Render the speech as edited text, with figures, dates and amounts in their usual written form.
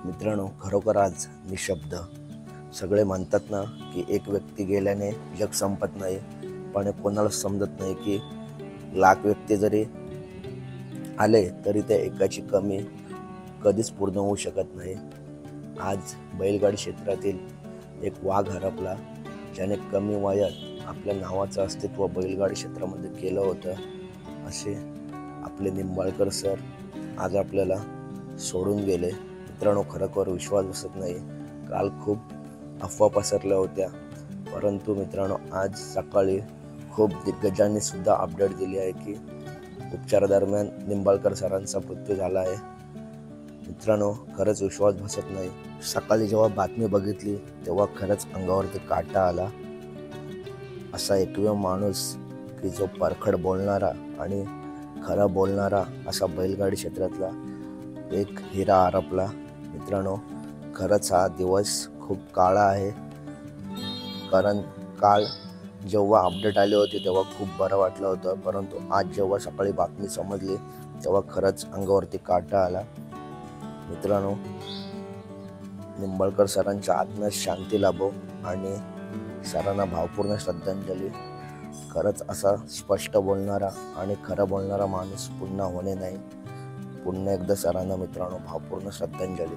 मित्रांनो, खरोखर आज निशब्द. सगळे म्हणतात ना की एक व्यक्ती गेल्याने जग संपत नाही, पण कोणाला समजत नाही की लाख व्यक्ती जरी आले तरी त्या एकाची कमी कधीच पूर्ण होऊ शकत नाही. आज बैलगाडी क्षेत्रातील एक वाघ हरपला, ज्याने कमी वयात आपल्या नावाचं अस्तित्व बैलगाडी क्षेत्रामध्ये केलं होतं. असे आपले निंबाळकर सर आज आपल्याला सोडून गेले. मित्रांनो, खरोखर विश्वास बसत नाही. काल खूप अफवा पसरल्या होत्या, परंतु मित्रांनो आज सकाळी खूप दिग्गजांनी सुद्धा अपडेट दिली आहे की उपचारादरम्यान निंबाळकर सरांचा मृत्यू झाला आहे. मित्रांनो, खरंच विश्वास बसत नाही. सकाळी जेव्हा बातमी बघितली तेव्हा खरंच अंगावरती काटा आला. असा एकमेव माणूस की जो परखड बोलणारा आणि खरा बोलणारा असा बैलगाडी क्षेत्रातला एक हिरा हरपला. मित्रांनो, खरंच हा दिवस खूप काळा आहे, कारण काल जेव्हा अपडेट आली होती तेव्हा खूप बरं वाटलं होतं, परंतु आज जेव्हा सकाळी बातमी समजली तेव्हा खरंच अंगावरती काटा आला. मित्रांनो, निंबाळकर सरांच्या आत्म्यास शांती लाभो आणि सरांना भावपूर्ण श्रद्धांजली. खरंच असा स्पष्ट बोलणारा आणि खरं बोलणारा माणूस पुन्हा होणे नाही. पुन्हा एकदा सरांना मित्रांनो भावपूर्ण श्रद्धांजली.